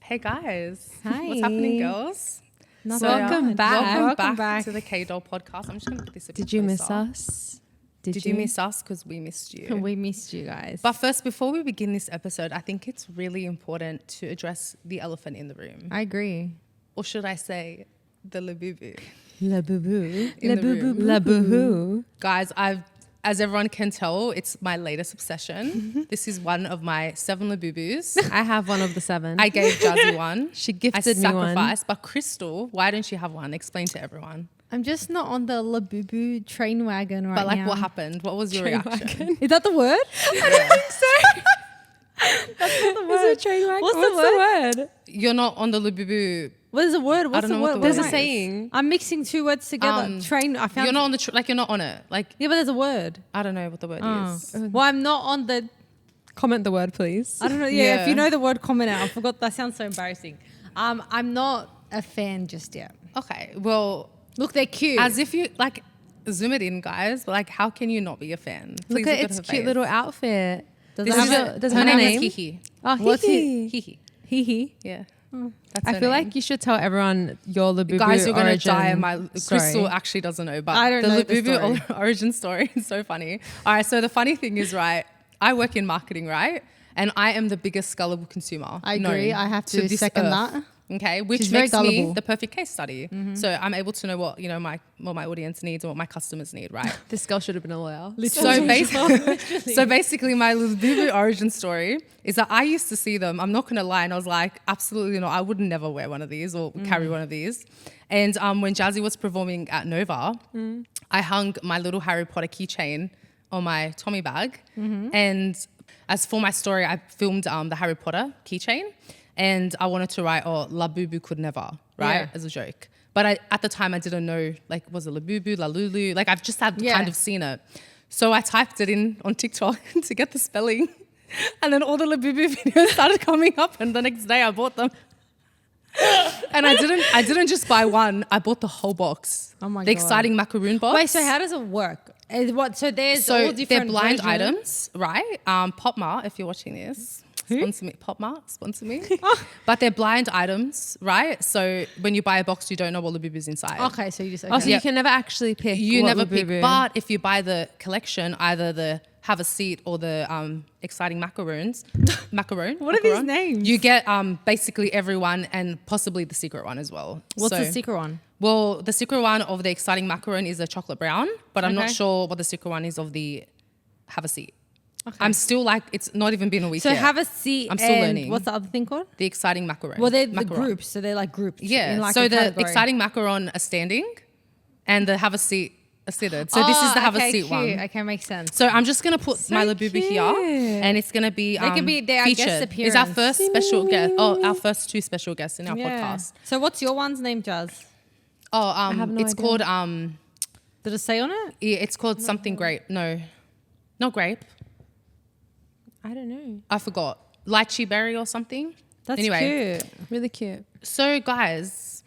Hey guys. Hi. What's happening, girls? Welcome back. Welcome back to the K Doll podcast. I'm just going to put this a bit Did you miss closer. us? Did you miss us? Because we missed you. We missed you guys. But first, before we begin this episode, I think it's really important to address the elephant in the room. I agree. Or should I say, the labubu. La boo-boo. In the room. La boo-hoo. Guys, as everyone can tell, it's my latest obsession. This is one of my 7 labubus. I have one of the 7. I gave Jazzy one. She gifted me one. Sacrificed. But Crystal, why don't you have one? Explain to everyone. I'm just not on the Labubu train wagon right now. But like, what happened? What was your reaction? Is that the word? I don't think so. That's not the word. Is it a train wagon? What's the word? You're not on the labubu. What is the word? What's don't know the what word? the There's word a is. saying. I'm mixing 2 words together. Train. I found. You're not on the you're not on it. Like, Yeah, but there's a word. I don't know what the word Oh. is. Well, I'm not on the. Comment the word, please. I don't know. Yeah, Yeah. if you know the word, comment it. I forgot. That sounds so embarrassing. I'm not a fan just yet. Okay, well, Look, they're cute. as if you like zoom it in, guys. Like, how can you not be a fan? Look at its her cute face. little outfit. Does This it is have it. does it Her have a name name? is Kiki. Oh, What's hee Kiki. hee. Hee. Yeah. That's I her feel name. like you should tell everyone your Labubu Guys, you're gonna origin die. My story. Crystal actually doesn't know, but I don't the know the Labubu origin story is so funny. All right, so the funny thing is, right, I work in marketing, right, and I am the biggest gullible consumer. I agree. known I have to this second earth. that. Okay, which She's very makes me gullible. the perfect case study. So I'm able to know what my audience needs and what my customers need, right? This girl should have been a lawyer. So basically, my Labubu origin story is that I used to see them. I'm not gonna lie, and I was like, absolutely not. I would never wear one of these or carry one of these. And when Jazzy was performing at Nova, I hung my little Harry Potter keychain on my Tommy bag. And as for my story, I filmed the Harry Potter keychain, and I wanted to write, Labubu could never, right, Yeah. as a joke. But at the time, I didn't know, like, was it Labubu, Lalulu? Like, I've just had kind of seen it. So I typed it in on TikTok to get the spelling. And then all the Labubu videos started coming up, and the next day I bought them. And I didn't just buy one, I bought the whole box. Oh my The God. exciting macaroon box. Wait, so how does it work? So there's all So different they're blind versions. items, right? Popma, if you're watching this, sponsor me. Popma, sponsor me. But they're blind items, right? So when you buy a box, you don't know what Labubu's inside. Okay, so you just. Okay. Oh, so you can never actually pick. You what never pick. Labubu. But if you buy the collection, either the Have a Seat or the exciting macaroons. Macaron. What are these macaron, names? You get basically everyone and possibly the secret one as well. What's So- the secret one? Well, the secret one of the exciting macaron is a chocolate brown, but I'm not Okay. sure what the secret one is of the Have a Seat. Okay. I'm still like, it's not even been a week So yet. have a seat. I'm still and learning. What's the other thing called? The exciting macaron. Well, they're the Macaron. groups, so they're like groups. Yeah. in like So a the category. exciting macaron are standing and the Have a Seat are seated. So this is the Have a Seat cute. one. Okay, makes sense. So I'm just gonna put my Labubu cute. here, and it's gonna be They can be their guest featured. It's our appearance. first special guest. Oh, our first 2 special guests in our Yeah. podcast. So what's your one's name, Jazz? Oh, have no it's idea. called Did it say on it? it's called something grape. No, not grape. I don't know. I forgot. Lychee berry or something. That's Anyway. cute. Really cute. So guys,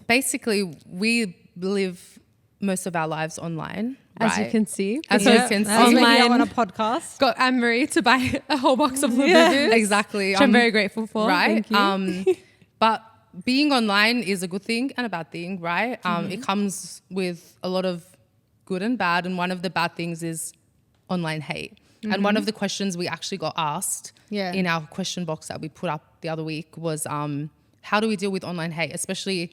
basically we live most of our lives online. As you right? can see. As because you can As see. we're here Online. on a podcast. Got Anne-Marie to buy a whole box of Labubu. Yeah, Exactly. Which I'm very grateful for. Right. Thank you. But being online is a good thing and a bad thing, right? Mm-hmm. It comes with a lot of good and bad, and one of the bad things is online hate. And one of the questions we actually got asked Yeah. in our question box that we put up the other week was, how do we deal with online hate? Especially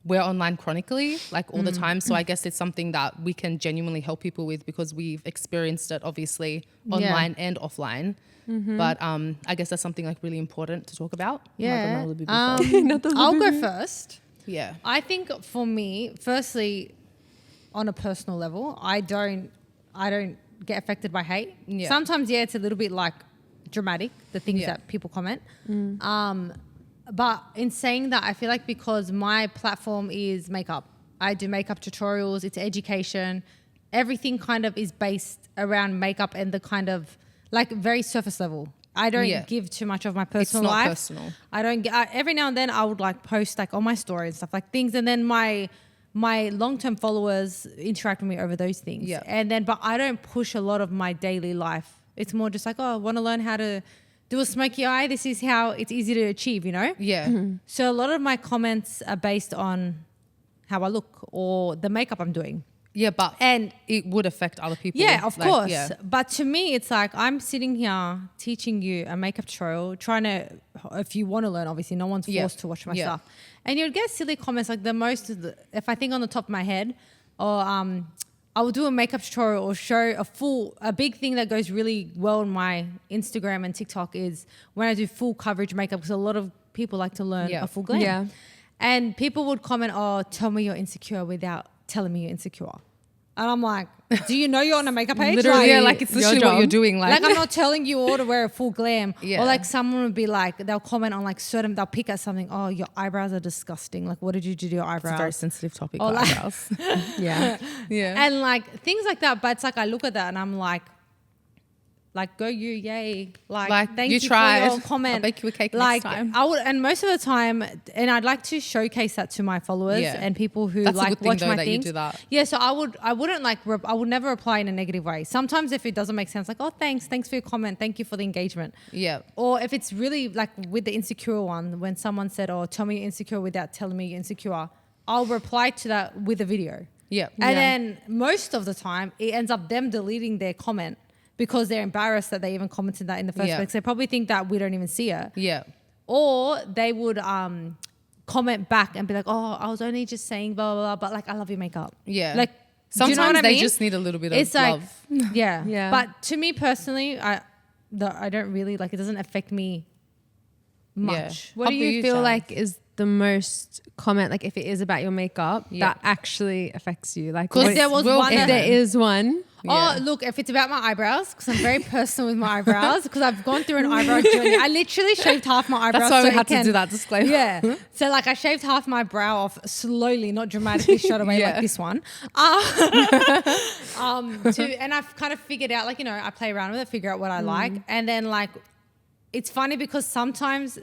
we're online chronically, like all the time. So I guess it's something that we can genuinely help people with because we've experienced it obviously online and offline. But I guess that's something like really important to talk about. Yeah. Not the Labubu Not the I'll go Labubu. first. yeah. I think for me, firstly, on a personal level, I don't get affected by hate. Yeah. Sometimes, yeah, it's a little bit like dramatic, the things Yeah. that people comment. But in saying that, I feel like because my platform is makeup, I do makeup tutorials, it's education, everything kind of is based around makeup and the kind of like very surface level. I don't Yeah. give too much of my personal not life. personal. I don't get, every now and then I would like post like on my story and stuff like things. And then my long-term followers interact with me over those things. Yeah. And then, but I don't push a lot of my daily life. It's more just like, oh, I want to learn how to do a smoky eye. This is how it's easy to achieve, you know? Yeah. So a lot of my comments are based on how I look or the makeup I'm doing. Yeah, but And it would affect other people. yeah, of Like, course. yeah. But to me, it's like I'm sitting here teaching you a makeup tutorial, trying to, if you want to learn, obviously, no one's Yeah. forced to watch my Yeah. stuff. And you'd get silly comments like the most, if I think on the top of my head, or I will do a makeup tutorial or show a big thing that goes really well on my Instagram and TikTok is when I do full coverage makeup, because a lot of people like to learn Yeah. a full glam. Yeah. And people would comment, oh, tell me you're insecure without telling me you're insecure. And I'm like, do you know you're on a makeup page? Literally, yeah, like it's your literally what job. you're doing. Like I'm not telling you all to wear a full glam. Yeah. Or like someone would be like, they'll comment on like certain, they'll pick at something. Oh, your eyebrows are disgusting. Like, what did you do to your It's a very eyebrows? sensitive topic. Or like- eyebrows. Yeah. Yeah. And like things like that. But it's like I look at that and I'm like, go you, yay. Like thank you you tried. for your comment. I'll bake you a cake like, next time. I would, and most of the time, and I'd like to showcase that to my followers Yeah. and people who That's a like good thing, watch though, my that you things. do that. Yeah, so I wouldn't like, I would never reply in a negative way. Sometimes if it doesn't make sense, like, oh, thanks for your comment. Thank you for the engagement. Yeah. Or if it's really like with the insecure one, when someone said, oh, tell me you're insecure without telling me you're insecure, I'll reply to that with a video. Yeah. And then most of the time, it ends up them deleting their comment because they're embarrassed that they even commented that in the first Yeah. place. They probably think that we don't even see it. Yeah. Or they would comment back and be like, oh, I was only just saying blah, blah, blah, but like, I love your makeup. Yeah. Like, Sometimes do you know what I they mean? just need a little bit It's of like, love. yeah. Yeah. But to me personally, I don't really, like, it doesn't affect me much. What How do about you you, feel Jazz? like is the most comment, like if it is about your makeup, Yeah. that actually affects you? Like, 'Cause what- there was one if that- there is one. Yeah. Oh, look, if it's about my eyebrows, because I'm very personal with my eyebrows, because I've gone through an eyebrow journey. I literally shaved half my eyebrows. That's why so we had it can- to do that disclaimer. Yeah. So like I shaved half my brow off slowly, not dramatically shot away Yeah. like this one. And I've kind of figured out, like, you know, I play around with it, figure out what I like. And then like, it's funny because sometimes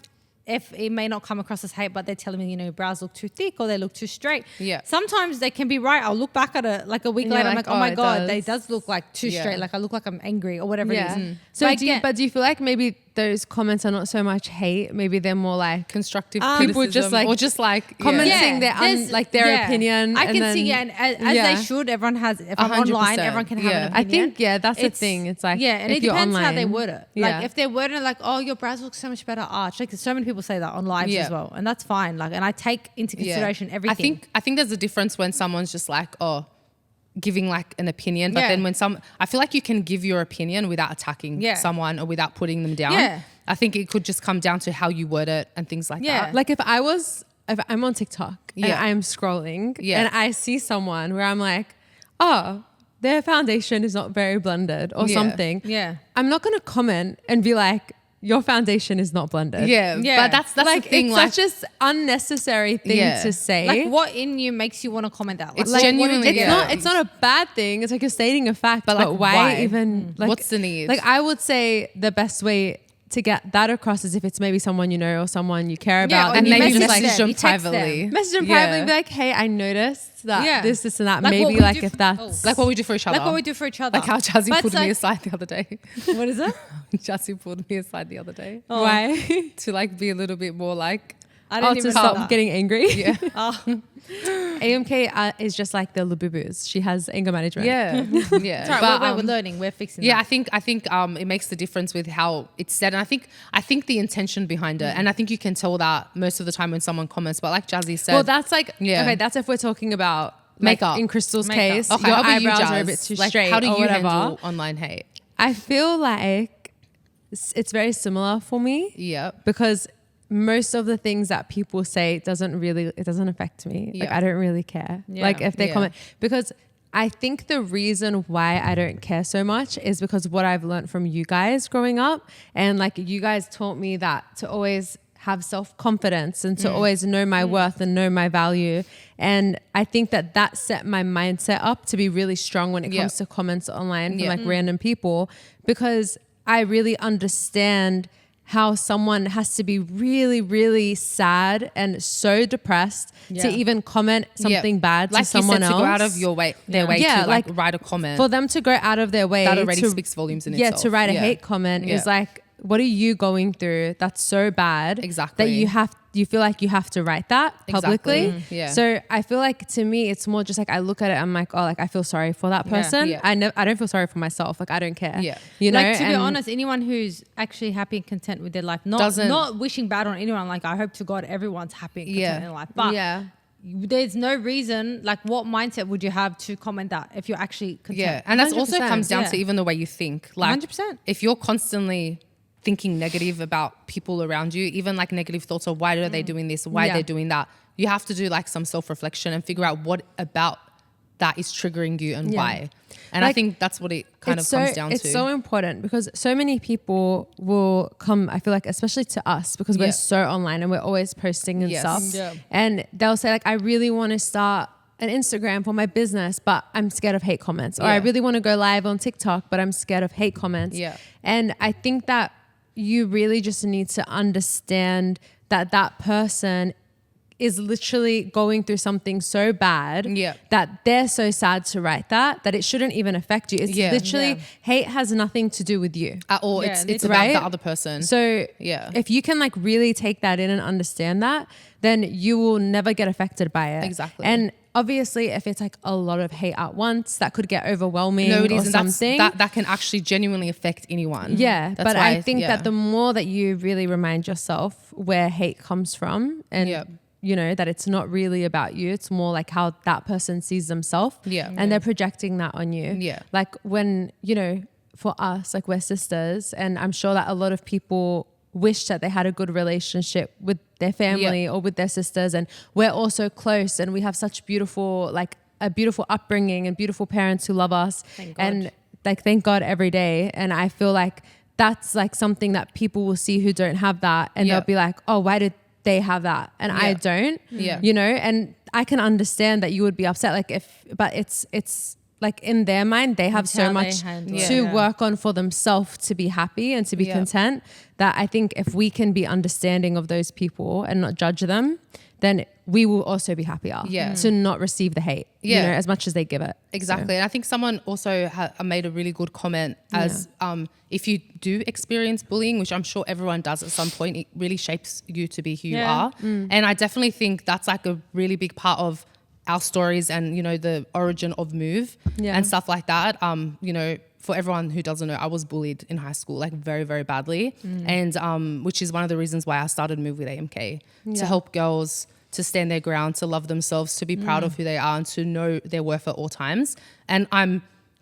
if it may not come across as hate, but they're telling me, you know, your brows look too thick or they look too straight. Yeah. Sometimes they can be right. I'll look back at it like a week And you're later. I'm like, like, oh oh, my it God, does. they does look like too Yeah. straight. Like I look like I'm angry or whatever it is. So But do you, again- but do you feel like maybe those comments are not so much hate? Maybe they're more like Constructive people just criticism, like or just like commenting Yeah, their there's- their yeah. opinion. I and can then, see, yeah, and as Yeah. they should. Everyone has. If I'm 100%, online, everyone can have yeah. an I opinion. think that's the thing. It's like yeah, and if it you're depends how they online- word it. Yeah. Like if they're wording it like, "Oh, your brows look so much better arch." Like so many people say that on lives Yeah. as well, and that's fine. Like, and I take into consideration everything. I think there's a difference when someone's just like, oh, giving like an opinion, but Yeah. then when I feel like you can give your opinion without attacking Yeah. someone or without putting them down. Yeah. I think it could just come down to how you word it and things like Yeah. that. Like if I'm on TikTok and Yeah. I'm scrolling Yeah. and I see someone where I'm like, oh, their foundation is not very blended or Yeah. something. Yeah. I'm not going to comment and be like, your foundation is not blended. Yeah, Yeah. but that's like the thing. it's Like, such an unnecessary thing Yeah. to say. Like what in you makes you want to comment that? It's Like, what did genuinely- you it's get? Yeah. not a bad thing. It's like you're stating a fact, But, but, like, why why? even like What's the need? Like I would say the best way to get that across is if it's maybe someone you know or someone you care Yeah, about, or and you maybe message just them, message them you text them. privately. message them Yeah. privately and be like, hey, I noticed that Yeah. this and that. Like what maybe we like do if for- that's Like what we do for each other. Like what we do for each other. Like how Jazzy But pulled it's me like- aside the other day. What is it? Jazzy pulled me aside the other day why. to like be a little bit more like, I Oh, didn't to even know stop that. getting angry. yeah, AMK is just like the Labubus. She has anger management. yeah, yeah. It's all right, But, we're learning. We're fixing yeah, that. I think it makes the difference with how it's said, and I think the intention behind it, and I think you can tell that most of the time when someone comments. But like Jazzy said, Well, that's like Yeah. okay. That's if we're talking about Makeup. Like in Crystal's Makeup. case, okay, your how about you, eyebrows Jazz? are a bit too Like, straight. how do or you whatever. handle online hate? I feel like it's very similar for me. Yeah, Because most of the things that people say it doesn't affect me. Like Yeah. I don't really care. Yeah. Like if they Yeah. comment, because I think the reason why I don't care so much is because what I've learned from you guys growing up, and like you guys taught me that to always have self-confidence and to always know my worth and know my value. And I think that set my mindset up to be really strong when it Yeah. comes to comments online from Yeah. like random people, because I really understand how someone has to be really, really sad and so depressed Yeah. to even comment something Yeah. bad like to someone you said, else. to go out of your way, their way Yeah, to like, write a comment. For them to go out of their way That already to, speaks volumes in yeah, itself. to write a Yeah. hate comment Yeah. is like what are you going through that's so bad Exactly. that you feel like you have to write that publicly. Exactly. Yeah. So I feel like to me, it's more just like I look at it, I'm like, oh, like I feel sorry for that person. Yeah. I don't feel sorry for myself. Like I don't care. Yeah. You know, like to be honest, anyone who's actually happy and content with their life, not wishing bad on anyone. Like I hope to God everyone's happy and content in their life. But there's no reason, like what mindset would you have to comment that if you're actually content? Yeah. And that's also 100%. comes down to even the way you think. Like 100%. if you're constantly thinking negative about people around you, even like negative thoughts of why are they doing this, why they're doing that, you have to do like some self-reflection and figure out what about that is triggering you and why. And like, I think that's what it kind of comes down to. It's so important because so many people will come, I feel like, especially to us because we're so online and we're always posting and stuff. Yeah. And they'll say like, I really want to start an Instagram for my business, but I'm scared of hate comments. Or I really want to go live on TikTok, but I'm scared of hate comments. Yeah. And I think that you really just need to understand that that person is literally going through something so bad that they're so sad to write that it shouldn't even affect you. It's literally hate has nothing to do with you at all. It's about right? the other person. So if you can like really take that in and understand that, then you will never get affected by it. Exactly. And obviously if it's like a lot of hate at once, that could get overwhelming or something. That can actually genuinely affect anyone. Yeah. That's but why, I think that the more that you really remind yourself where hate comes from and you know, that it's not really about you. It's more like how that person sees themselves. Yeah. And they're projecting that on you. Yeah. Like when, you know, for us, like we're sisters, and I'm sure that a lot of people wish that they had a good relationship with their family or with their sisters. And we're also close and we have such beautiful, like a beautiful upbringing and beautiful parents who love us. Thank God. And like, thank God every day. And I feel like that's like something that people will see who don't have that. And they'll be like, oh, why did they have that and I don't, you know, and I can understand that you would be upset but it's like in their mind they have so much to work on for themselves to be happy and to be content, that I think if we can be understanding of those people and not judge them, then we will also be happier to not receive the hate, you know, as much as they give it. Exactly. And I think someone also made a really good comment as if you do experience bullying, which I'm sure everyone does at some point, it really shapes you to be who you are. And I definitely think that's like a really big part of our stories and, you know, the origin of Move and stuff like that. You know, for everyone who doesn't know, I was bullied in high school, like very, very badly. And which is one of the reasons why I started Move with AMK, to help girls to stand their ground, to love themselves, to be proud of who they are and to know their worth at all times. And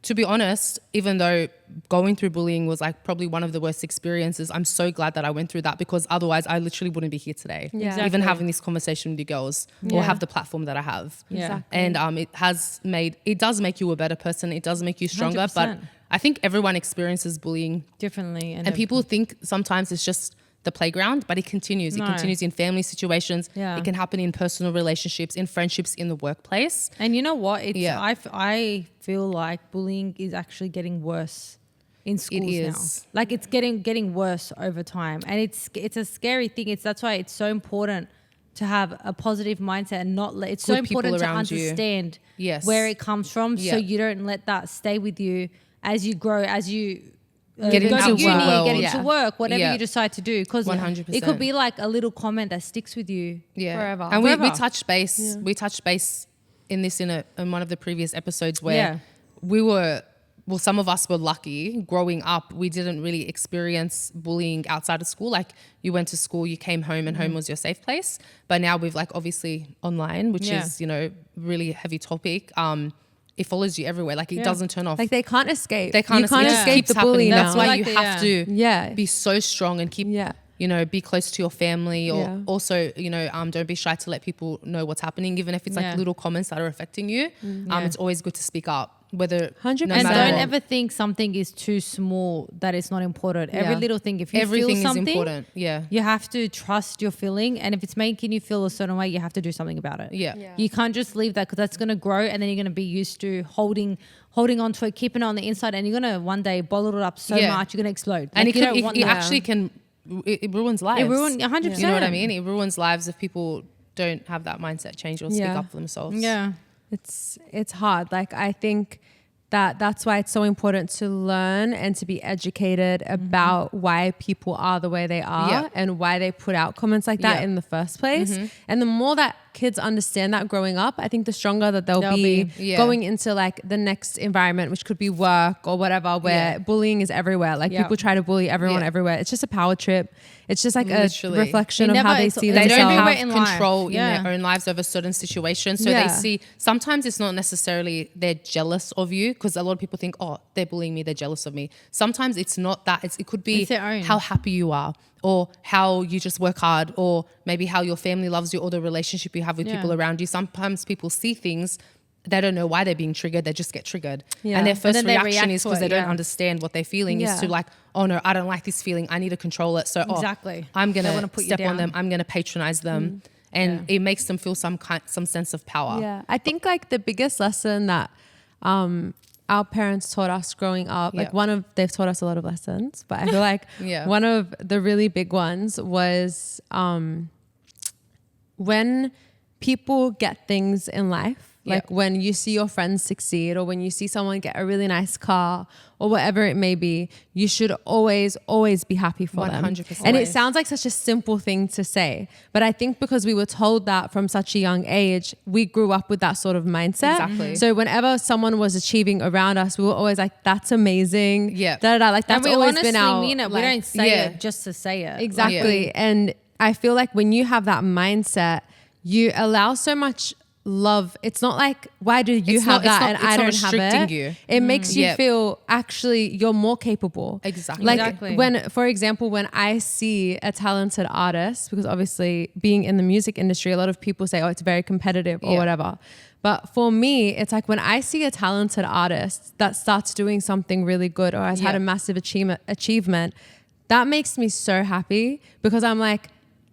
to be honest, even though going through bullying was like probably one of the worst experiences, I'm so glad that I went through that, because otherwise I literally wouldn't be here today. Even having this conversation with you girls or have the platform that I have. And it does make you a better person. It does make you stronger. 100%. But I think everyone experiences bullying differently. And people think sometimes it's just the playground, but it continues. It continues in family situations. It can happen in personal relationships, in friendships, in the workplace. And you know what? I feel like bullying is actually getting worse in schools now. Like it's getting worse over time, and it's a scary thing. That's why it's so important to have a positive mindset and not let. It's so important to understand where it comes from, so you don't let that stay with you as you grow, as you. Get into work, whatever you decide to do, because it could be like a little comment that sticks with you forever. And we touched base. We touched base in this in one of the previous episodes where some of us were lucky growing up. We didn't really experience bullying outside of school. Like you went to school, you came home, and home was your safe place. But now we've like obviously online, which is, you know, really heavy topic. It follows you everywhere. Like it doesn't turn off. Like they can't escape. You can't escape the bullying. That's why you have to be so strong and keep, you know, be close to your family, or also, you know, don't be shy to let people know what's happening, even if it's like little comments that are affecting you. It's always good to speak up. Whether 100%. And don't ever think something is too small that it's not important. Every little thing, if you feel something, is important. You have to trust your feeling, and if it's making you feel a certain way, you have to do something about it. You can't just leave that, because that's going to grow, and then you're going to be used to holding on to it, keeping it on the inside, and you're going to one day bottle it up so much you're going to explode. And like, it ruins lives. It ruins 100%. You know what I mean? It ruins lives if people don't have that mindset change or speak up for themselves. It's hard. Like I think that's why it's so important to learn and to be educated about why people are the way they are and why they put out comments like that in the first place. And the more that kids understand that growing up, I think the stronger that they'll be going into like the next environment, which could be work or whatever, where bullying is everywhere. Like people try to bully everyone everywhere. It's just a power trip. It's just like a reflection of how they see they themselves. don't have control in their own lives over certain situations. So they see, sometimes it's not necessarily they're jealous of you, because a lot of people think, oh, they're bullying me, they're jealous of me. Sometimes it's not that. It could be how happy you are, or how you just work hard, or maybe how your family loves you, or the relationship you have with people around you. Sometimes people see things, they don't know why they're being triggered, they just get triggered. And their first reaction is because they don't understand what they're feeling is to like, oh no, I don't like this feeling, I need to control it. So I'm going to step on them, I'm going to patronize them. And it makes them feel some sense of power. Yeah, I think like the biggest lesson that our parents taught us growing up, like they've taught us a lot of lessons, but I feel like one of the really big ones was when people get things in life, like when you see your friends succeed, or when you see someone get a really nice car, or whatever it may be, you should always be happy for 100%. them. And it sounds like such a simple thing to say, but I think because we were told that from such a young age, we grew up with that sort of mindset. Exactly. So whenever someone was achieving around us, we were always like, that's amazing. Yeah. Like that's always been our... mean it. Like, we don't say it just to say it. Exactly. And I feel like when you have that mindset, you allow so much love. It's not like, why do you have that and I don't have it? You. It makes you feel actually you're more capable. Exactly. Like when, for example, when I see a talented artist, because obviously being in the music industry, a lot of people say, oh, it's very competitive or whatever. But for me, it's like when I see a talented artist that starts doing something really good or has had a massive achievement, that makes me so happy, because I'm like,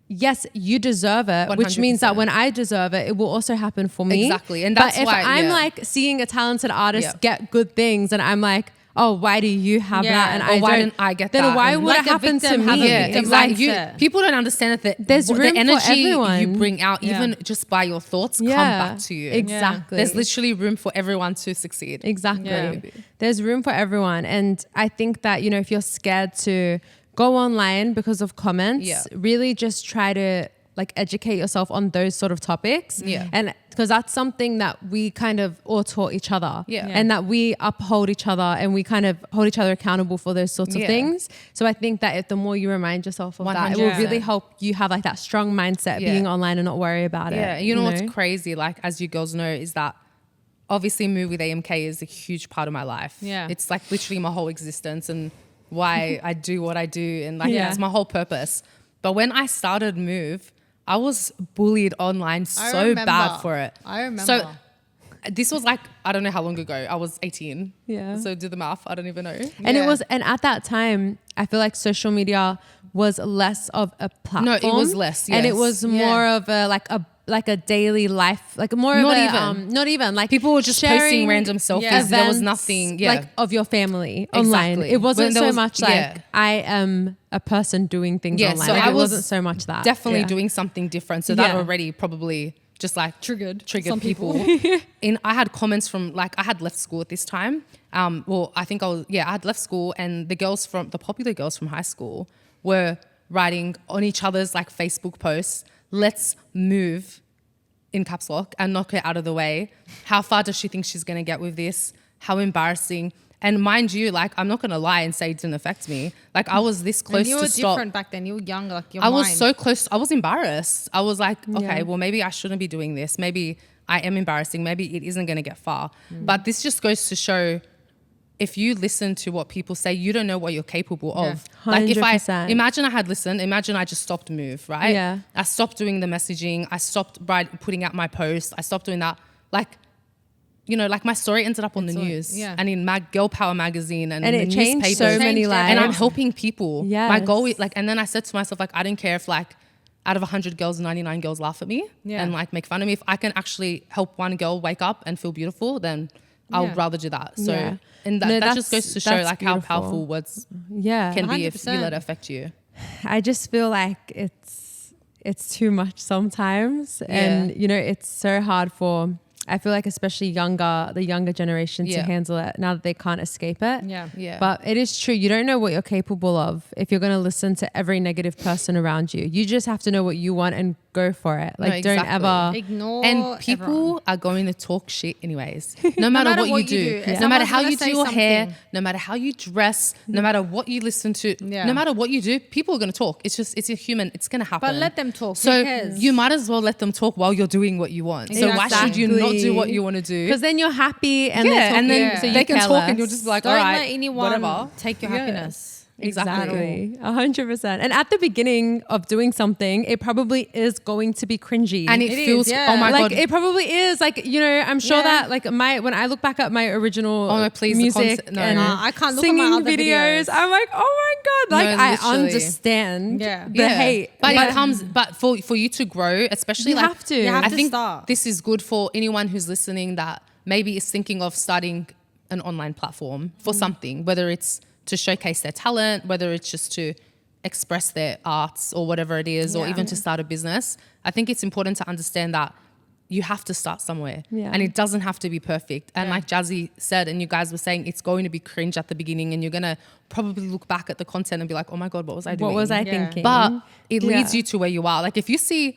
yes, you deserve it, 100%. Which means that when I deserve it, it will also happen for me. Exactly. And that's but if I'm like seeing a talented artist get good things and I'm like, oh, why do you have that? And why didn't I get that? Then why would it happen to me? Exactly. People don't understand that there's room the energy for everyone. You bring out, even just by your thoughts, come back to you. Exactly. There's literally room for everyone to succeed. Exactly. Yeah. There's room for everyone. And I think that, if you're scared to go online because of comments, really just try to like educate yourself on those sort of topics. And because that's something that we kind of all taught each other, and that we uphold each other and we kind of hold each other accountable for those sorts of things. So I think that the more you remind yourself of 100%. That, it will really help you have like that strong mindset being online and not worry about it. Yeah, you know what's crazy, like as you girls know, is that obviously Move with AMK is a huge part of my life. Yeah, it's like literally my whole existence and why I do what I do, and like it's my whole purpose. But when I started Move, I was bullied online so bad for it. I remember. So this was like, I don't know how long ago. I was 18. Yeah. So do the math. I don't even know. And and at that time, I feel like social media was less of a platform. No, it was less. Yes. And it was more of a daily life, like more not even like people were just posting random selfies. Events, there was nothing like of your family online. It wasn't so much like I am a person doing things online. So like it wasn't so much that. Definitely doing something different. So that already probably just like triggered some people. And I had comments from like, I had left school at this time. I had left school, and the popular girls from high school were writing on each other's like Facebook posts, let's move in caps lock and knock her out of the way. How far does she think she's going to get with this? How embarrassing. And mind you, like, I'm not going to lie and say it didn't affect me. Like, I was this close to stop. You were different back then. You were young, like your I mind. was so close. I was embarrassed. I was like, okay, well, maybe I shouldn't be doing this. Maybe I am embarrassing. Maybe it isn't going to get far. But this just goes to show, if you listen to what people say, you don't know what you're capable of. 100%. Like if imagine I had listened, imagine I just stopped Move, right? Yeah. I stopped doing the messaging. I stopped putting out my posts. I stopped doing that. Like, like my story ended up on the news and in Girl Power magazine and it changed newspapers. So many lives. And I'm helping people. Yes. My goal is and then I said to myself, like, I don't care if like out of 100 girls, 99 girls laugh at me and like make fun of me. If I can actually help one girl wake up and feel beautiful, then I'll rather do that. So, and that just goes to show like beautiful. How powerful words can be 100%. If you let it affect you. I just feel like it's too much sometimes. And, it's so hard for I feel like especially the younger generation to handle it now that they can't escape it. Yeah. But it is true. You don't know what you're capable of if you're going to listen to every negative person around you. You just have to know what you want and go for it. Like, don't ever ignore. And people everyone. are going to talk shit anyways. No matter what you do. No matter how you do your hair, no matter how you dress, no matter what you listen to, no matter what you do, people are going to talk. It's a human. It's going to happen. But let them talk. So Who cares? you might as well let them talk while you're doing what you want. So why should you not do what you want to do? Because then you're happy and they're talking, and then so you they can care talk less. and you'll just be like, Don't all right, let anyone whatever. take your happiness. Exactly. 100%. And at the beginning of doing something, it probably is going to be cringy. And it feels, oh my like, God. it probably is. Like, you know, I'm sure that like when I look back at my original music and I can't look at singing my other videos, I'm like, oh my God. Like, I understand the hate. But it comes, but for you to grow, especially you like, have to. You have I to think start. this is good for anyone who's listening that maybe is thinking of starting an online platform for something, whether it's to showcase their talent, whether it's just to express their arts or whatever it is, or even to start a business. I think it's important to understand that you have to start somewhere and it doesn't have to be perfect. And like Jazzy said, and you guys were saying, it's going to be cringe at the beginning and you're going to probably look back at the content and be like, oh my God, what was I doing? What was I thinking? But it leads you to where you are. Like if you see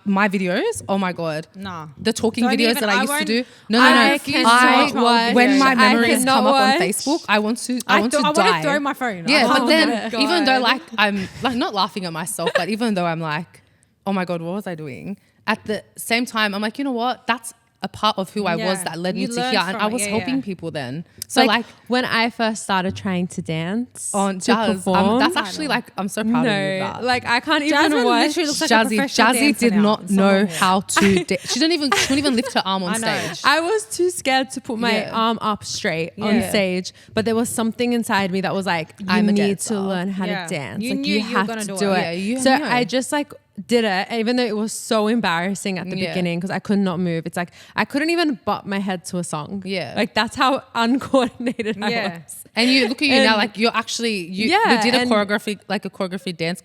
my videos, oh my God. Nah. The talking videos that I used to do. No. I when my memories cannot come up on watch. Facebook, I want to I die. want to throw my phone. Yeah, I but then God. even though like I'm like not laughing at myself, but even though I'm like, oh my God, what was I doing? At the same time, I'm like, you know what? That's a part of who I was that led me to here. And I was helping people then. So like when I first started trying to dance on to jazz, perform, that's actually like, I'm so proud of you of that. Like I can't Jasmine even watch. literally looks like a professional Jazzy dancer did now. not know how to she wouldn't even lift her arm on stage. I was too scared to put my arm up straight on stage, but there was something inside me that was like, you need to learn how to dance. You like knew you you were have gonna to do do it. it. Yeah, So I just like did it, even though it was so embarrassing at the beginning because I could not move. It's like I couldn't even butt my head to a song. Yeah, like that's how uncoordinated I was. And you look at you now, like you're actually we did a choreography dance.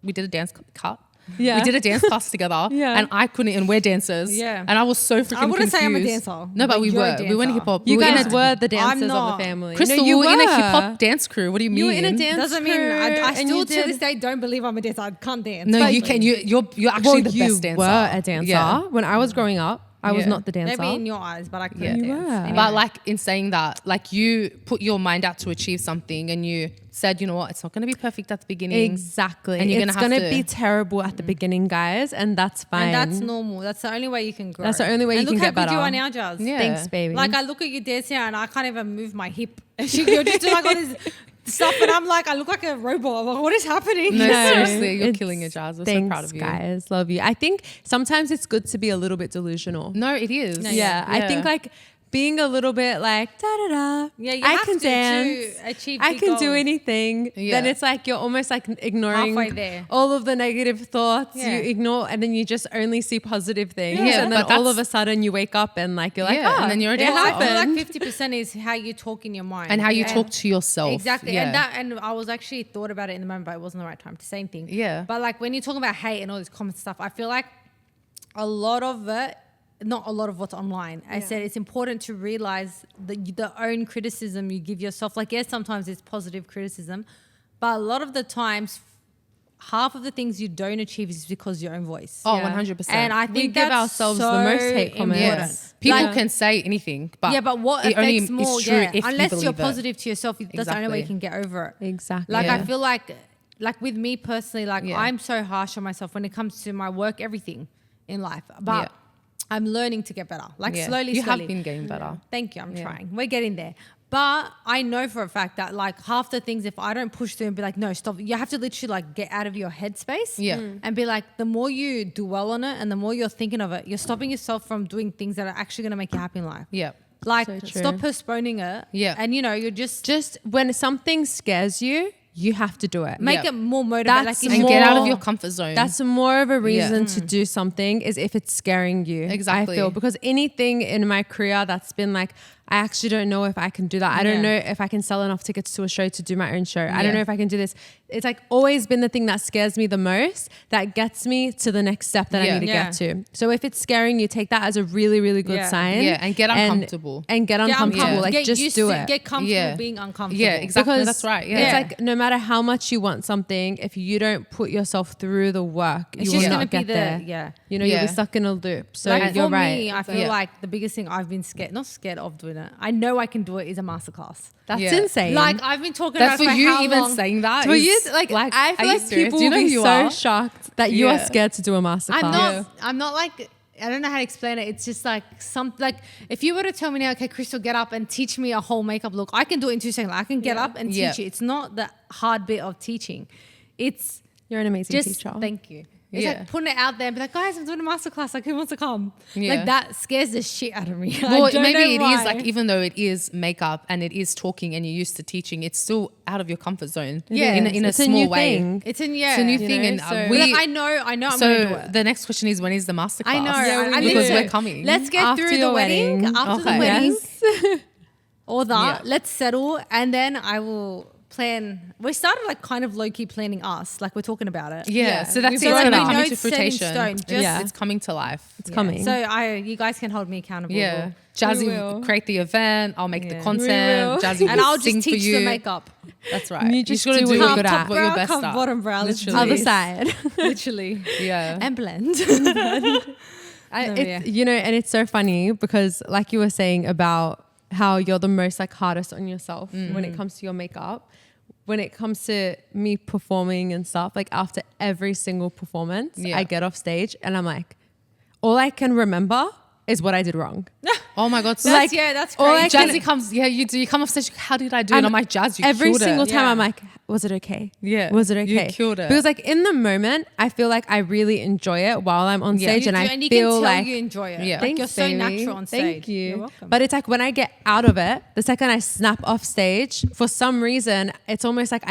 We did a dance cut. Yeah. We did a dance class together. Yeah. And I couldn't, and we're dancers. Yeah. And I was so freaking confused. I wouldn't say I'm a dancer. No, but we you're a were. We were in dancer. hip hop. You guys in were the dancers of not. the family. Crystal, no, you were in a hip hop dance crew. What do you mean? You were in a dance Doesn't mean crew, I and still you to did- this day don't believe I'm a dancer. I can't dance. No, But you can. You're actually the best dancer. You were a dancer. Yeah. When I was growing up, I was not the dancer. Maybe in your eyes, but I couldn't You dance. were. Anyway. But like in saying that, like you put your mind out to achieve something and you said, you know what, it's not going to be perfect at the beginning. Exactly. And you're it's going going to to be terrible at the beginning, guys. And that's fine. And that's normal. That's the only way you can grow. That's the only way you can get And look how good better. you are now, Jazz. Yeah. Thanks, baby. Like I look at you dancing and I can't even move my hip. You're just doing like all this stuff and I'm like, I look like a robot. I'm like, what is happening? No, No, seriously, you're it's- killing it, Jazz. We're so Thanks, proud of you. guys. Love you. I think sometimes it's good to be a little bit delusional. No, it is. Yeah. I think like being a little bit like da da da. Yeah, you I have can to dance. achieve I big can do goals. anything. Yeah. Then it's like you're almost like ignoring Halfway there. all of the negative thoughts. Yeah. You ignore, and then you just only see positive things. Yeah, and then but all that's- of a sudden you wake up and like you're like, Yeah, oh, and then you're a it dancer. I feel happened. like 50% is how you talk in your mind. And how you talk to yourself. Exactly. Yeah. And I was actually thought about it in the moment, but it wasn't the right time to say anything. Yeah. But like when you're talking about hate and all this common stuff, I feel like a lot of it, not a lot of what's online. I said it's important to realize the own criticism you give yourself. Like, yes, sometimes it's positive criticism, but a lot of the times, half of the things you don't achieve is because your own voice. Oh, Yeah. 100%. And I think We give that's ourselves so the most hate comments. important. Yes. People Like- can say anything, but yeah, but what it only affects more? is true Yeah, if you unless believe you're it. positive to yourself, that's the only way you Exactly. can get over it. Exactly. Like Yeah. I feel like with me personally, like Yeah. I'm so harsh on myself when it comes to my work, everything in life. But Yeah. I'm learning to get better. Like Yeah. slowly. You have been getting better. Thank you. I'm Yeah. trying. We're getting there. But I know for a fact that like half the things, if I don't push through and be like, no, stop, you have to literally like get out of your headspace. Yeah. And be like, the more you dwell on it and the more you're thinking of it, you're stopping yourself from doing things that are actually going to make you happy in life. Yeah. Like So true. stop postponing it. Yeah. And you know, you're just when something scares you, you have to do it. make Yeah. it more motivated. That's Like, And it's get out of more- your comfort zone. That's more of a reason to do something is if it's scaring you. Exactly. I feel because anything in my career that's been like I actually don't know if I can do that. I don't know if I can sell enough tickets to a show to do my own show. I don't know if I can do this. It's like always been the thing that scares me the most, that gets me to the next step that I need to get to. So if it's scaring you, take that as a really, really good sign. Yeah, and get uncomfortable. And get uncomfortable. Like just do it. Get comfortable being uncomfortable. Yeah, exactly. Because that's right. Yeah. It's like no matter how much you want something, if you don't put yourself through the work, It's you will just not gonna be get there. Yeah. You'll be stuck in a loop. So Like you're for right. me, I feel like the biggest thing I've been not scared of doing it. I know I can do it is a masterclass. That's insane. Like I've been talking That's about for you how even long. saying that. For you, is, like I feel are you like serious? people Do you will know be who you so are? shocked that you are scared to do a masterclass. I'm not like, I don't know how to explain it. It's just like if you were to tell me now, okay, Crystal, get up and teach me a whole makeup look, I can do it in 2 seconds. I can get up and teach you. It's not the hard bit of teaching. It's You're an amazing just teacher. thank you. It's like putting it out there and be like, guys, I'm doing a masterclass. Like, who wants to come? Yeah. Like that scares the shit out of me. Well, I don't maybe know it is why. like, even though it is makeup and it is talking and you're used to teaching, it's still out of your comfort zone. Yeah. in a It's a small new way. thing. It's a new thing, and so- But like, I know I'm so gonna do it. the next question is, when is the masterclass? I know. I because need we're to. coming. Let's get After through the your wedding. wedding. After the Okay. wedding, Yes. or that. Yeah. Let's settle, and then I will plan. We started like kind of low key planning us, like we're talking about it. Yeah, so that's We've it. brought It's it going up. to come No into set in fruition. stone, just- It's coming to life. It's coming. So you guys can hold me accountable. Yeah, We Jazzy will. will create the event. I'll make the Yeah. content. We will. Jazzy will And I'll sing just for teach you. the makeup. That's right. You just gotta do what what you're good at. what you're Brow, best cup, at. bottom brow, let's do Literally. Other side. Literally. Yeah. And blend. And it's so funny because like you were saying about how you're the most like hardest on yourself when it comes to your makeup. When it comes to me performing and stuff, like after every single performance, I get off stage and I'm like, all I can remember is what I did wrong. Oh my God. So That's all I crazy. can- Jazzy comes, you do. You come off stage, how did I do? And I'm like, Jazz, you every killed single it. time Yeah. I'm like, was it okay? Yeah. Was it You okay? killed it. Because like in the moment, I feel like I really enjoy it while I'm on stage, You and do, I and you feel can tell like you enjoy it. Yeah. Like you're so baby. natural on stage. Thank you. You're welcome. But it's like when I get out of it, the second I snap off stage, for some reason, it's almost like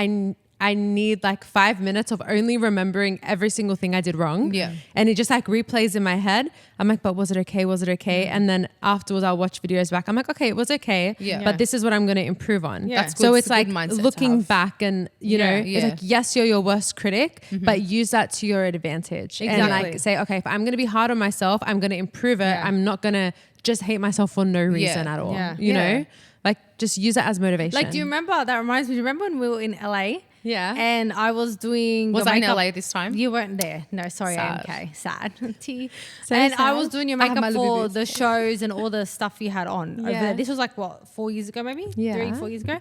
I need like 5 minutes of only remembering every single thing I did wrong. Yeah. And it just like replays in my head. I'm like, but was it okay? Was it okay? And then afterwards I'll watch videos back. I'm like, okay, it was okay. Yeah. But this is what I'm going to improve on. Yeah. That's good. So It's it's a like good mindset to looking have. back and, you know, Yeah. it's like, yes, you're your worst critic, but use that to your advantage. And Exactly. like say, okay, if I'm going to be hard on myself, I'm going to improve it. Yeah. I'm not going to just hate myself for no reason at all. Yeah. You Yeah. know, like just use it as motivation. Like, do you remember? That reminds me. Do you remember when we were in LA? Yeah. And I was doing. Was your I in makeup- LA this time? You weren't there. No, sorry, Sad. AMK. Sad. T. So and I sad. was doing your I have makeup my for Lubibis. the shows and all the stuff you had on over Yeah. there. This was like what, 4 years ago, maybe? Yeah. 3-4 years ago.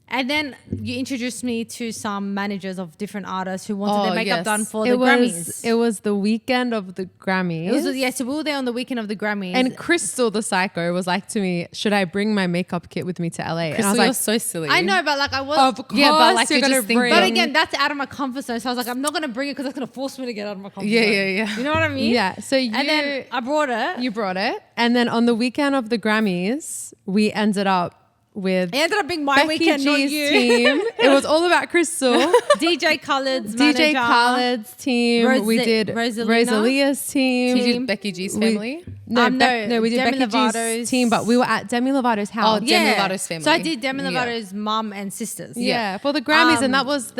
And then you introduced me to some managers of different artists who wanted their makeup yes. done for it the was Grammys. it was the weekend of the Grammys. So we were there on the weekend of the Grammys. And Crystal the psycho was like to me, should I bring my makeup kit with me to LA? And I Crystal, was you're like, so silly. I know, but like I was. of course Yeah, but like you're you gonna just think bring. But again, that's out of my comfort zone. So I was like, I'm not going to bring it because that's going to force me to get out of my comfort Yeah, zone. yeah. You know what I mean? yeah. So you And then I brought it. you brought it, and then on the weekend of the Grammys, we ended up with It ended up being my Becky weekend, not G's you. team. It was all about Crystal. DJ Khaled's DJ manager. Khaled's team. We did Rosalina. Rosalia's team. You did Becky G's family? No, no, we did Demi Becky Lovato's G's team, but we were at Demi Lovato's house. Oh, Demi Lovato's family. So I did Demi Yeah. Lovato's mum and sisters. Yeah, for the Grammys, and that was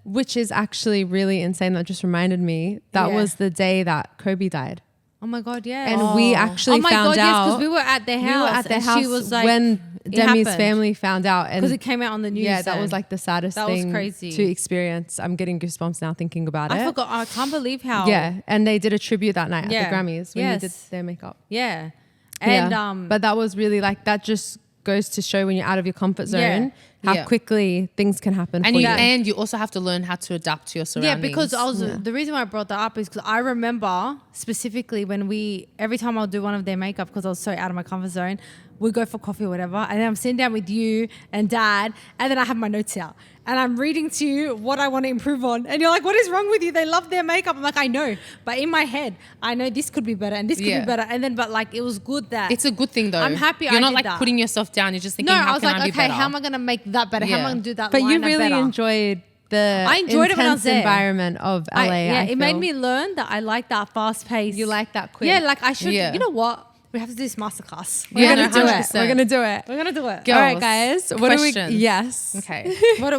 which is actually really insane. That just reminded me that Yeah. was the day that Kobe died, Oh my God, yeah. and we actually oh my found God, yes, out. because we were at their house. We were at their and house she was like, when it Demi's happened. family found out, and Because it came out on the news. yeah, that then. was like the saddest That was thing crazy. to experience. I'm getting goosebumps now thinking about it. I forgot. I can't believe how. Yeah, and they did a tribute that night Yeah. at the Grammys when Yes. they did their makeup. Yeah. And Yeah. But that was really like that. Just goes to show when you're out of your comfort zone Yeah. how Yeah. quickly things can happen. And for you you. and you also have to learn how to adapt to your yeah, surroundings. because the reason why I brought that up is because I remember specifically when every time I'll do one of their makeup because I was so out of my comfort zone, we go for coffee or whatever, and then I'm sitting down with you and Dad, and then I have my notes out and I'm reading to you what I want to improve on, and you're like, "What is wrong with you? They love their makeup." I'm like, "I know," but in my head, I know this could be better and this could Yeah. be better, and then but like it was good that it's a good thing though. I'm happy You're I not did like that. putting yourself down. You're just thinking, no, how I was can like, I be okay, better? how am I gonna make that better? How am I Yeah. gonna do that? But you line really better? enjoyed the I enjoyed it when I was intense there. environment of LA. Yeah, I it made feel. me learn that I like that fast pace. You like that quick. Yeah, like I should. Yeah. You know what? We have to do this masterclass. We're Yeah, gonna do it. 100%. We're gonna do it. We're gonna do it. Girls, All right, guys. What do we? questions. Yes. Okay. What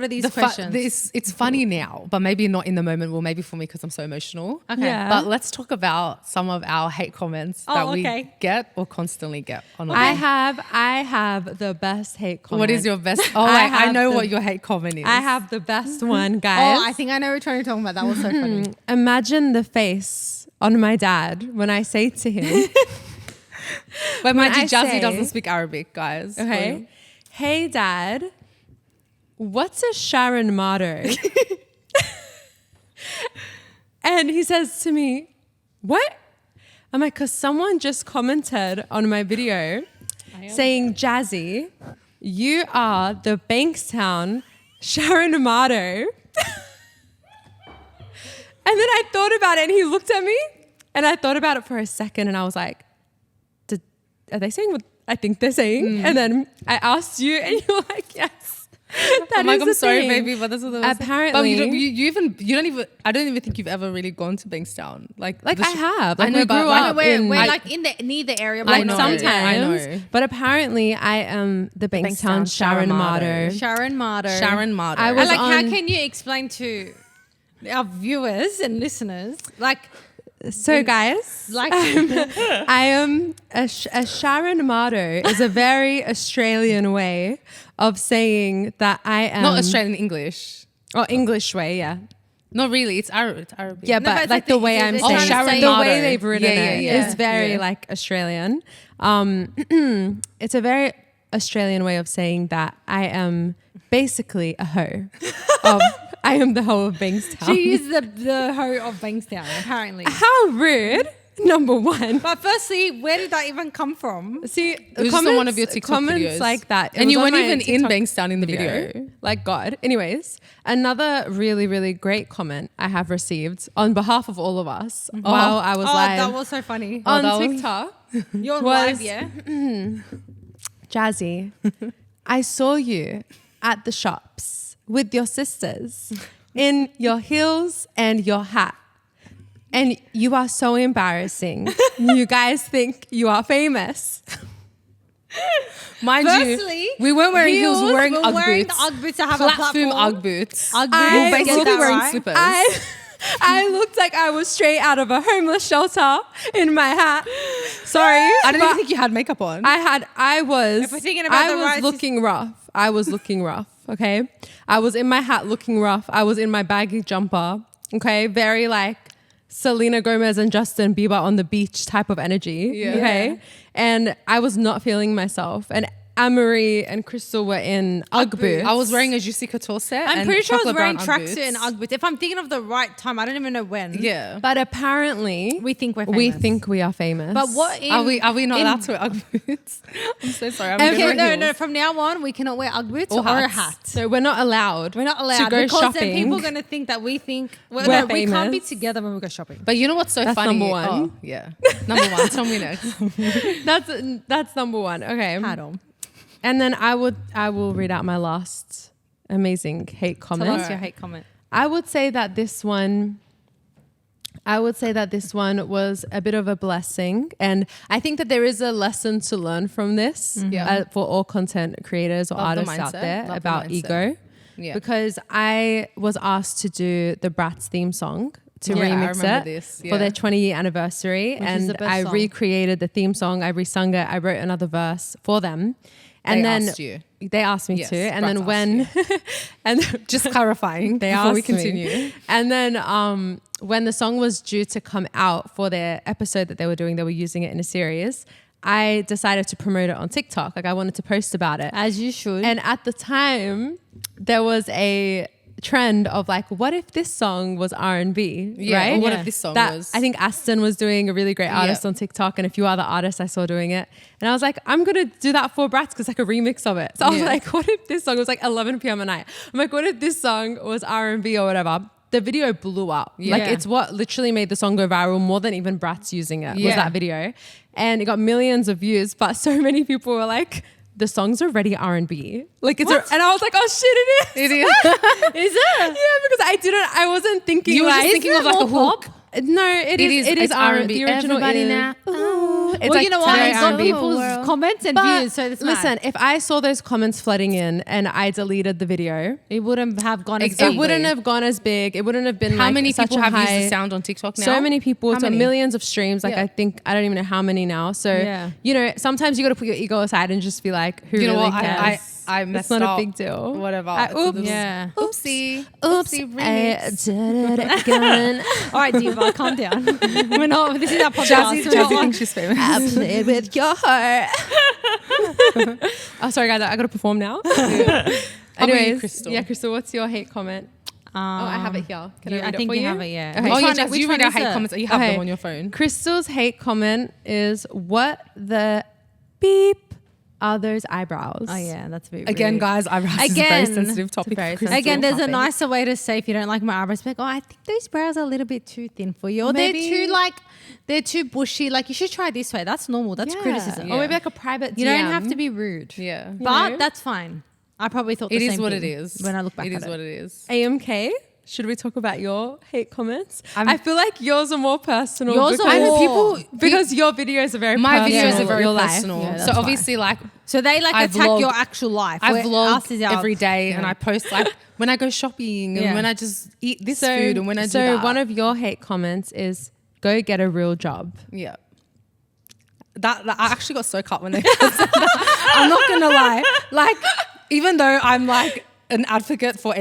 are these questions? It's funny now, but maybe not in the moment. Well, maybe for me because I'm so emotional. Okay. Yeah. But let's talk about some of our hate comments that we okay. get or constantly get online. I have the best hate comment. What is your best? Oh, I I have know the- what your hate comment is. I have the best one, guys. Oh, I think I know which one you're talking about. That was so funny. Imagine the face on my dad when I say to him, But mind you, I Jazzy say- doesn't speak Arabic, guys. okay, hey dad, what's a Sharon motto? And he says to me, what? I'm like, because someone just commented on my video saying, Jazzy, you are the Bankstown Sharon motto. And then I thought about it and he looked at me and I thought about it for a second and I was like, are they saying what I think they're saying? And then I asked you and you were like, yes. I'm like, I'm sorry, baby, but this is the Apparently- But you don't even. I don't even think you've ever really gone to Bankstown. Like I have. Like, I know, we but grew like, up We're in- like in the near the area. I like know. sometimes. I know. But apparently I am the Bankstown Sharon motto. Sharon Mardo. Sharon Mardo. I And was like, how on- can you explain to our viewers and listeners, like, So guys, like I am a Sharon motto is a very Australian way of saying that I am not Australian English. or English way, yeah. Not really. It's Arabic. Yeah, No, but but it's like like the the- way I'm they're saying trying to it, say the motto. way they've written Yeah, it yeah, is very yeah. like Australian. It's a very Australian way of saying that I am basically a hoe. I am the hoe of Bankstown. she is the hoe of Bankstown, apparently. How rude! Number one. But firstly, where did that even come from? See, It was just on one of your TikTok comments videos. like that, It And was you on weren't my even in TikTok Bankstown in the video. Like God. Anyways, another really, really great comment I have received on behalf of all of us while I was live that was so funny. on that was- TikTok. You're was- live, yeah? Jazzy, I saw you at the shops with your sisters in your heels and your hat. And you are so embarrassing. You guys think you are famous. Mind Firstly, you, we weren't wearing heels. We were wearing we're Ugg wearing boots. the Ugg boots to have a Platform platform. Ugg boots. Ugg I- boots. We were Get basically that wearing right? slippers. I looked like I was straight out of a homeless shelter in my hat. Sorry. I didn't but even think you had makeup on. I was If we're thinking about the right looking rough. I was looking rough, okay? I was in my hat looking rough. I was in my baggy jumper, okay? Very like Selena Gomez and Justin Bieber on the beach type of energy, Yeah. okay? And I was not feeling myself. And Anne-Marie and Crystal were in Ugg boots. I was wearing a Juicy Couture set. I'm and pretty sure I was chocolate wearing brown Ugg tracksuit boots. and Ugg boots. If I'm thinking of the right time, I don't even know when. Yeah. But apparently, We think we're we famous. think we are famous. But what in, Are we not in- allowed to wear Ugg boots? I'm so sorry. I'm Okay, gonna Okay, wear no. heels. From now on, we cannot wear Ugg boots Or or a hats. hat. So we're not allowed. We're not allowed to go because shopping. then people are going to think that we think We're no, we can't be famous. together when we go shopping. But you know what's so That's funny? number one. Oh, yeah. Number one. Tell me next. That's number one. Okay. Hat on. And then I will read out my last amazing hate Tell comment. us your hate comment. I would say that this one was a bit of a blessing, and I think that there is a lesson to learn from this Yeah. for all content creators or Love the artists out mindset. there Love the about mindset. ego. Yeah. Because I was asked to do the Bratz theme song to Yeah, I remix remember it this, for yeah. their 20-year anniversary, Which is and the best I song. recreated the theme song. I resung it. I wrote another verse for them, and They then asked you. they asked me Yes, to. And Bratz then asked when, and Just clarifying they before we asked me. continue. And then when the song was due to come out for their episode that they were doing, they were using it in a series. I decided to promote it on TikTok. Like I wanted to post about it. As you should. And at the time, there was a trend of like, what if this song was R&B, Yeah, right? or what Yeah. if this song That was? I think Aston was doing, a really great artist Yeah. on TikTok, and a few other artists I saw doing it. And I was like, I'm going to do that for Bratz because like a remix of it. So I was Yeah. like, what if this song was like 11 p.m. at night? I'm like, what if this song was R&B or whatever? The video blew up. Like Yeah. it's what literally made the song go viral more than even Bratz using it was Yeah. that video. And it got millions of views, but so many people were like, the song's already R&B. Like it's, and I was like, oh shit, it is. It is. Is it? Yeah, because I wasn't thinking You were like, just thinking isn't of it like a more hook. No, it is It's R&B. R&B. The original Everybody is. now. Ooh. It's Well, you know what? today It's on I'm- people's Well, comments and But views, so that's listen, if I saw those comments flooding in and I deleted the video, it wouldn't have gone as Exactly. it wouldn't have gone as big. It wouldn't have been How like many such people a have used high- the sound on TikTok now? So many people. How So many? millions of streams. Like Yeah. I think I don't even know how many now. So Yeah. you know, sometimes you got to put your ego aside and just be like, who You know really what? cares? I messed it's not up. a big deal. Whatever. I, It's a oops. little- Yeah. Oopsie. Oops. Oopsie I remix. did it again. All right, Diva, calm down. We're not. This is our podcast. Jazzy, We're Jazzy not- thinks she's famous. I played with your heart. Oh, sorry, guys. I got to perform now. Anyways, Crystal. yeah, Crystal, what's your hate comment? Oh, I have it here. Can I read it think for you you? have it. Yeah. Okay. Oh, yeah, one- Jazz, which you one read our is hate it? comments. You have Okay. them on your phone. Crystal's hate comment is, what the beep are those eyebrows? Oh yeah, that's a bit Again, rude. guys, eyebrows is a very Again. sensitive topic. very for Crystal. Again, there's a topic. nicer way to say if you don't like my eyebrows, be like, oh, I think those brows are a little bit too thin for you, or Maybe- they're too bushy. Like you should try this way. That's normal. That's Yeah. criticism. Or maybe like a private DM. You don't have to be rude. Yeah. But know? that's fine. I probably thought It the is same what thing it is. when I look back It at is it. what it is. AMK, should we talk about your hate comments? I feel like yours are more personal. Yours are because more- because your videos are very My personal. videos are very your life. personal. Yeah, that's so fine. obviously, like, So they like I attack vlog- your actual life. I where vlog us is our- every day and Yeah. I post like when I go shopping and Yeah. when I just eat this food and when I do so that. one of your hate comments is, go get a real job. Yeah. That I actually got so cut when they said that. I'm not gonna lie. Like, even though I'm like an advocate for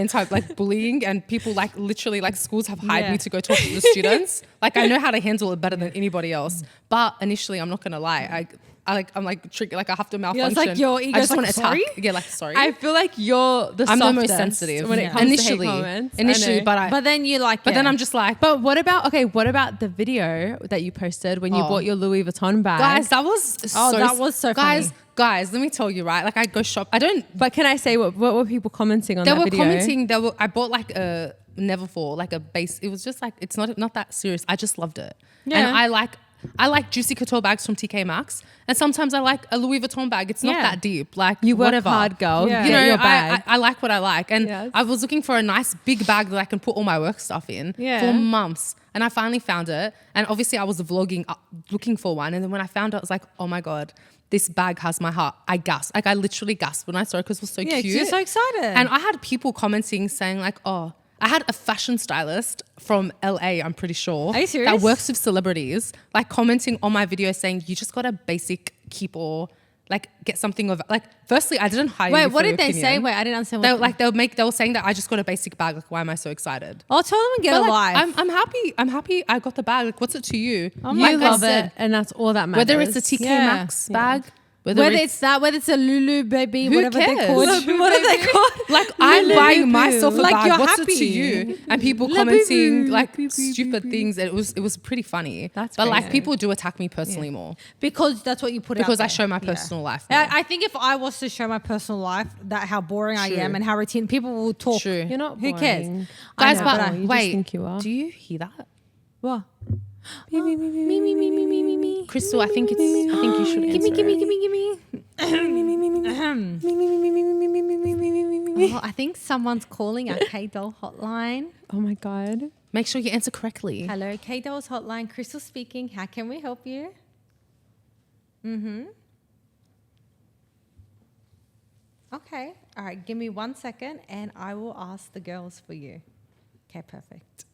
bullying and people like literally like schools have hired Yeah. me to go talk to the students. Like I know how to handle it better than anybody else. But initially I'm not gonna lie. I'm like triggered, like I have to malfunction. it's like your I ego's just like, want to attack. sorry? Yeah, like sorry. I feel like you're the I'm the softest most sensitive when it Yeah. comes initially. to hate comments. I Initially, know. but then you like. then I'm just like, But what about the video that you posted when you Oh. bought your Louis Vuitton bag? guys, that was so funny. Guys, let me tell you, right? Like I go shop. I don't. But can I say what were people commenting on They that were video? commenting. I bought like a Neverfull, like a base. It was just like it's not that serious. I just loved it. Yeah. And I like juicy couture bags from TK Maxx, and sometimes I like a Louis Vuitton bag. It's not Yeah. that deep. Like You work whatever. hard, girl. Yeah. You Get know, your bag. I like what I like, and Yes. I was looking for a nice big bag that I can put all my work stuff in Yeah. for months, and I finally found it. And obviously, I was vlogging looking for one, and then when I found it, I was like, oh my god. This bag has my heart. I gasped. Like I literally gasped when I saw it because it was so Yeah, 'cause cute. you're so excited. And I had people commenting saying like, oh, I had a fashion stylist from LA, I'm pretty sure. Are you serious? That works with celebrities, like commenting on my video saying, you just got a basic keep or like get something of like, firstly, I didn't hire you Wait, for what your did they say? opinion. Wait, I didn't understand. They were saying that I just got a basic bag. Like, why am I so excited? I'll tell them and get But, a like, life. I'm happy. I'm happy. I got the bag. Like, what's it to you? You Like I love said, it, and that's all that matters. whether it's a TK Yeah. Maxx bag, whether it's that, whether it's a Lulu baby, Who whatever they're cares? called. Lulu What are they called? like I'm Lulu buying boo. myself a Like, bag. you're What's happy. it to you? And people La commenting boo. like Boo, boo, stupid boo, things. And it was pretty funny. That's but like great. people do attack me personally more Because that's what you put out because I there. show my Yeah. personal life. more. I think if I was to show my personal life, that how boring I True. am and how routine, people will talk. True. You're not Who cares? boring. Guys, I know, but but I- you just wait, think you are. do you hear that? What? Crystal, I think you should answer. Gimme. Oh, I think someone's calling our K Doll Hotline. Oh my god. Make sure you answer correctly. Hello, K Doll's Hotline. Crystal speaking. How can we help you? Okay. All right. Give me 1 second and I will ask the girls for you. Okay, perfect.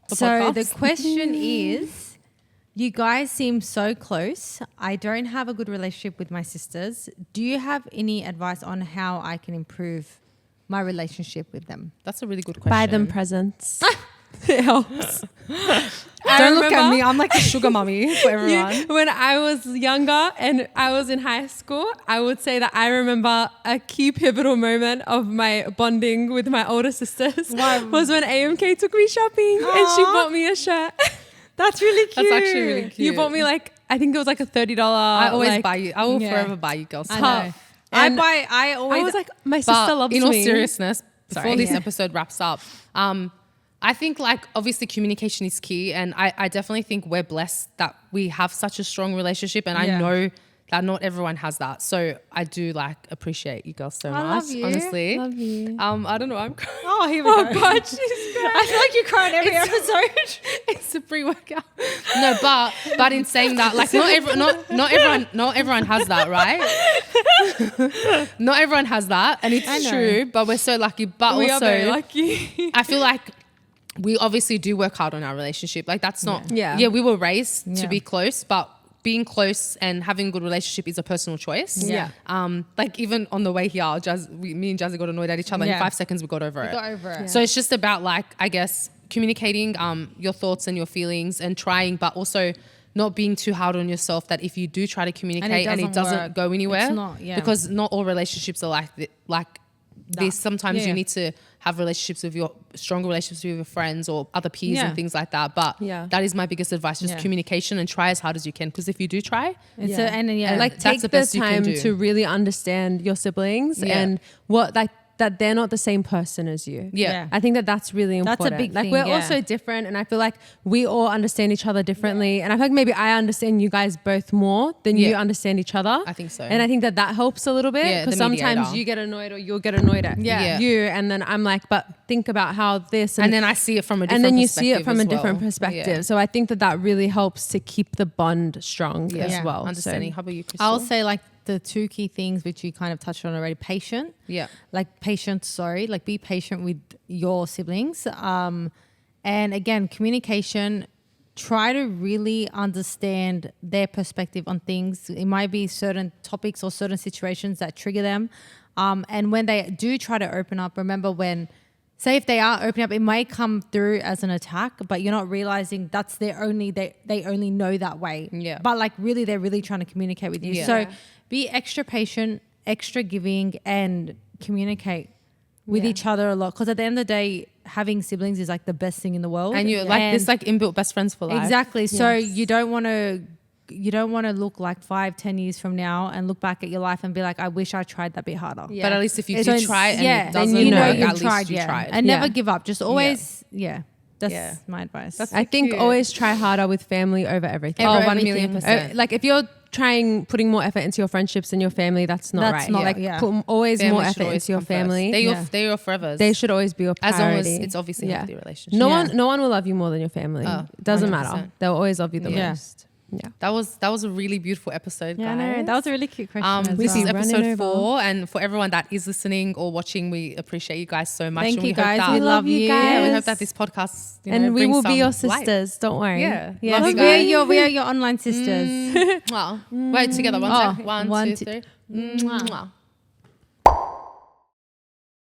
The So podcast? the question is, you guys seem so close. I don't have a good relationship with my sisters. Do you have any advice on how I can improve my relationship with them? That's a really good question. Buy them presents. It helps. Don't look at me. I'm like a sugar mummy for everyone. When I was younger and I was in high school, I would say that I remember a key pivotal moment of my bonding with my older sisters was when AMK took me shopping and she bought me a shirt. That's really cute. That's actually really cute. You bought me like, I think it was like a $30. I always like, buy you. I will Yeah. forever buy you girls. I stuff. know. And I always I was like, my sister But loves in all me. seriousness, before Sorry. this Yeah. episode wraps up, I think like obviously communication is key, and I definitely think we're blessed that we have such a strong relationship, and Yeah. I know that not everyone has that. So I do like appreciate you girls so I much. love you. Honestly, Love you. I don't know. I'm crying. oh, here we Oh go. God, she's crying. I feel like you cry in every episode. It's it's a pre-workout. No, but in saying that, like not everyone has that, right? Not everyone has that, and it's true. But we're so lucky. But We also, are very lucky. I feel like we obviously do work hard on our relationship. Like that's not. Yeah. We were raised to be close, but being close and having a good relationship is a personal choice. Yeah. Like even on the way here, me and Jazzy got annoyed at each other. In 5 seconds, we got over it. Yeah. So it's just about like, I guess, communicating your thoughts and your feelings and trying, but also not being too hard on yourself that if you do try to communicate and it doesn't go anywhere, it's not, because not all relationships are like this. Sometimes you need to have stronger relationships with your friends or other peers and things like that. But that is my biggest advice, just communication, and try as hard as you can. Because if you do try, like take the time to really understand your siblings and what that they're not the same person as you. Yeah. I think that's really important. That's a big like thing, we're all so different, and I feel like we all understand each other differently. And I feel like maybe I understand you guys both more than you understand each other. I think so. And I think that helps a little bit, because sometimes you get annoyed or you'll get annoyed at you, and then I'm like, but think about how this, and then I see it from a different perspective. And then you perspective see it from a as different well. perspective. So I think that really helps to keep the bond strong as well. Understanding. How about you, Crystal? I'll say like the 2 key things which you kind of touched on already. Like be patient with your siblings. And again, communication, try to really understand their perspective on things. It might be certain topics or certain situations that trigger them. And when they do try to open up, remember say if they are opening up, it may come through as an attack, but you're not realizing that's they only know that way. Yeah. But like really, they're really trying to communicate with you. Yeah. So be extra patient, extra giving, and communicate with each other a lot. Because at the end of the day, having siblings is like the best thing in the world. And you're like this like inbuilt best friends for life. Exactly. So you don't want to look like 5-10 years from now and look back at your life and be like, I wish I tried that bit harder. But at least if you do try it and it then doesn't you know work, you've at tried, least you tried. And never give up. Just always, that's my advice. I think always try harder with family over everything. Oh, 1,000,000%. Like if you're putting more effort into your friendships than your family, that's not right. Put always Family more should effort always into your come first. family. They're your forevers. They should always be your priority. As long as it's obviously a healthy relationship. No one will love you more than your family. It doesn't 100%. matter. They'll always love you the most. Yeah. That was a really beautiful episode, guys. No, that was a really cute question. This is well. episode Running 4, and for everyone that is listening or watching, we appreciate you guys so much. Thank and you we hope guys. that, We love you guys. Yeah, we hope that this podcast, And we brings will be your some light. sisters. Don't worry. Yeah. Yes, Love you we are guys. your online sisters. Wow. Wait, together. One, 2, 3. One, 2, 3. Mwah.